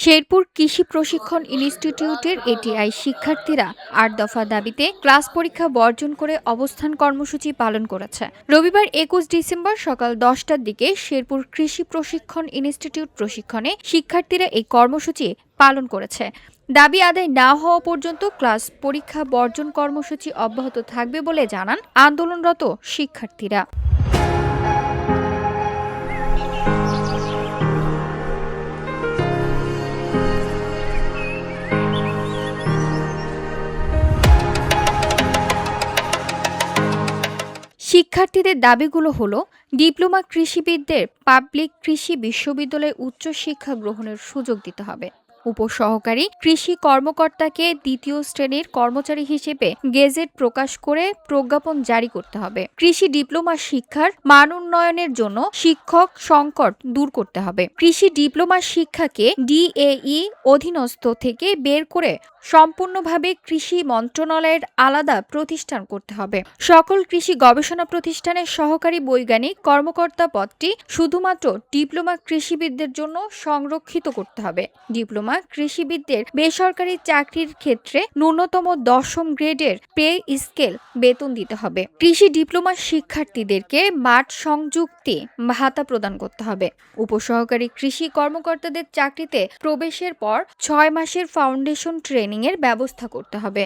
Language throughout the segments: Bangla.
শেরপুর কৃষি প্রশিক্ষণ ইনস্টিটিউটের এটিআই শিক্ষার্থীরা ৮ দফা দাবিতে ক্লাস পরীক্ষা বর্জন করে অবস্থান কর্মসূচি পালন করেছে। রবিবার ২১ ডিসেম্বর সকাল ১০টার দিকে শেরপুর কৃষি প্রশিক্ষণ ইনস্টিটিউট প্রশিক্ষণে শিক্ষার্থীরা এই কর্মসূচি পালন করেছে। দাবি আদায় না হওয়া পর্যন্ত ক্লাস পরীক্ষা বর্জন কর্মসূচি অব্যাহত থাকবে বলে জানান আন্দোলনরত শিক্ষার্থীরা। শিক্ষার্থীদের দাবিগুলো হলো ডিপ্লোমা কৃষিবিদদের পাবলিক কৃষি বিশ্ববিদ্যালয়ে উচ্চশিক্ষা গ্রহণের সুযোগ দিতে হবে, উপসহকারী কৃষি কর্মকর্তাকে দ্বিতীয় শ্রেণীর কর্মচারী হিসেবে গেজেট প্রকাশ করে প্রজ্ঞাপন জারি করতে হবে, কৃষি ডিপ্লোমা শিক্ষার মান উন্নয়নের জন্য শিক্ষক সংকট দূর করতে হবে, কৃষি ডিপ্লোমা শিক্ষাকে ডিএই অধীনস্থ থেকে বের করে সম্পূর্ণভাবে কৃষি মন্ত্রণালয়ের আলাদা প্রতিষ্ঠান করতে হবে, সকল কৃষি গবেষণা প্রতিষ্ঠানের সহকারী বৈজ্ঞানিক কর্মকর্তা পদটি শুধুমাত্র ডিপ্লোমা কৃষিবিদদের জন্য সংরক্ষিত করতে হবে, ডিপ্লোমা কৃষিবিদদের বেসরকারি চাকরির ক্ষেত্রে ন্যূনতম ১০ম গ্রেডের পে স্কেল বেতন দিতে হবে, কৃষি ডিপ্লোমা শিক্ষার্থীদেরকে মাঠ সংযুক্তি ভাতা প্রদান করতে হবে, উপসহকারী কৃষি কর্মকর্তাদের চাকরিতে প্রবেশের পর ৬ মাসের ফাউন্ডেশন ট্রেনিং এর ব্যবস্থা করতে হবে।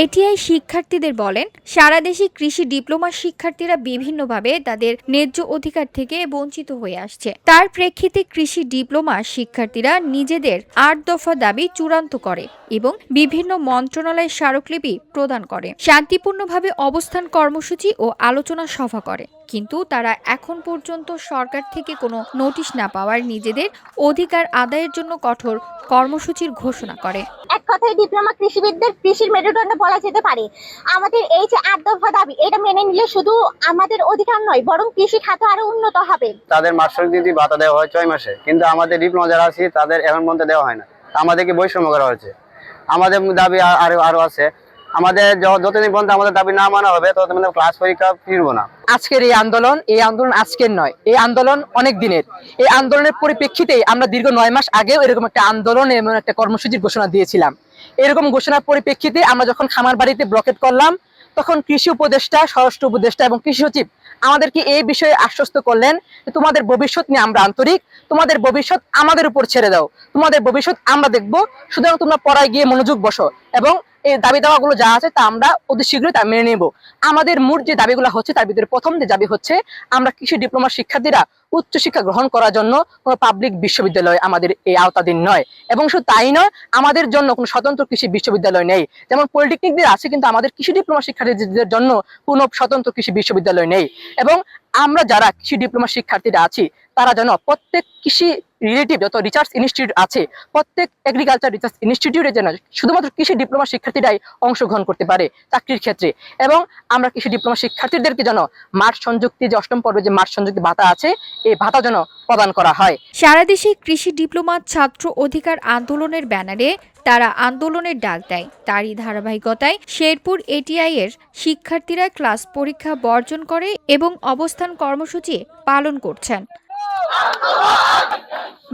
এটিআই শিক্ষার্থীদের বলেন, সারা দেশে কৃষি ডিপ্লোমা শিক্ষার্থীরা বিভিন্নভাবে তাদের ন্যায্য অধিকার থেকে বঞ্চিত হয়ে আসছে। তার প্রেক্ষিতে কৃষি ডিপ্লোমা শিক্ষার্থীরা নিজেদের ৮ দফা দাবি চূড়ান্ত করে এবং বিভিন্ন মন্ত্রণালয়ে স্মারকলিপি প্রদান করে, শান্তিপূর্ণভাবে অবস্থান কর্মসূচি ও আলোচনা সভা করে। কিন্তু তারা এখন পর্যন্ত সরকার থেকে কোনো নোটিশ না পাওয়ার নিজেদের অধিকার আদায়ের জন্য কঠোর কর্মসূচির ঘোষণা করে। এক কথায় ডিপ্লোমা কৃষিবিদদের কৃষির মেরুদণ্ড বলা যেতে পারে। আমাদের এই যে ৮ দফা দাবি, এটা মেনে নিলে শুধু আমাদের অধিকার নয়, বরং কৃষি খাত আরো উন্নত হবে। তাদের মাসিক ভাতা দেওয়া হয় ৬ মাসে, কিন্তু আমাদের ডিপ্লোমা যারা আছে তাদের এখন পর্যন্ত দেওয়া হয় না। আমাদেরকে বৈষম্য করা হয়েছে। আমাদের দাবি আরো আছে। আমাদের যতদিন পর্যন্ত আমাদের দাবি না মানা হবে ততদিন ক্লাস পরীক্ষা ফিরবো না। আজকের এই আন্দোলন আজকের নয়, এই আন্দোলন অনেক দিনের। এই আন্দোলনের পরিপ্রেক্ষিতে আমরা দীর্ঘ ৯ মাস আগেও এরকম একটা আন্দোলন এবং একটা কর্মসূচির ঘোষণা দিয়েছিলাম। এরকম ঘোষণার পরিপ্রেক্ষিতে আমরা যখন খামার বাড়িতে ব্লকেট করলাম, তখন কৃষি উপদেষ্টা, স্বরাষ্ট্র উপদেষ্টা এবং কৃষি সচিব আমাদেরকে এই বিষয়ে আশ্বস্ত করলেন যে তোমাদের ভবিষ্যৎ নিয়ে আমরা আন্তরিক, তোমাদের ভবিষ্যৎ আমাদের উপর ছেড়ে দাও, তোমাদের ভবিষ্যৎ আমরা দেখবো, সুতরাং তোমরা পড়ায় গিয়ে মনোযোগ বসো এবং এই দাবি দাওয়াগুলো যা আছে তা আমরা অতি শীঘ্রই তা মেনে নেব। আমাদের মূল যে দাবিগুলো হচ্ছে তার ভিতরে প্রথম যে দাবি হচ্ছে আমরা কৃষি ডিপ্লোমা শিক্ষার্থীরা উচ্চশিক্ষা গ্রহণ করার জন্য কোনো পাবলিক বিশ্ববিদ্যালয় আমাদের এই আওতাধীন নয়, এবং শুধু তাই নয়, আমাদের জন্য কোনো স্বতন্ত্র কৃষি বিশ্ববিদ্যালয় নেই। যেমন পলিটেকনিকদের আছে, কিন্তু আমাদের কৃষি ডিপ্লোমা শিক্ষার্থীদের জন্য কোনো স্বতন্ত্র কৃষি বিশ্ববিদ্যালয় নেই। এবং আমরা যারা কৃষি ডিপ্লোমা শিক্ষার্থীরা আছি তারা যেন প্রত্যেক কৃষি রিলেটিভ যত রিসার্চ ইনস্টিটিউট আছে, প্রত্যেক এগ্রিকালচার রিসার্চ ইনস্টিটিউটে যেন শুধুমাত্র কৃষি ডিপ্লোমা শিক্ষার্থীরাই অংশগ্রহণ করতে পারে চাকরির ক্ষেত্রে। এবং আমরা কৃষি ডিপ্লোমা শিক্ষার্থীদেরকে যেন মাঠ সংযুক্তি, যে ৮ম পর্বে যে মাঠ সংযুক্তি ভাতা আছে, এই ভাতা যেন প্রদান করা হয়। সারা দেশে কৃষি ডিপ্লোমা ছাত্র অধিকার আন্দোলনের ব্যানারে তারা আন্দোলনের ডাক দেয়। তারই ধারাবাহিকতায় শেরপুর এটিআই এর শিক্ষার্থীরা ক্লাস পরীক্ষা বর্জন করে এবং অবস্থান কর্মসূচি পালন করছেন।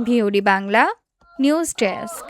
VOD Bangla news desk.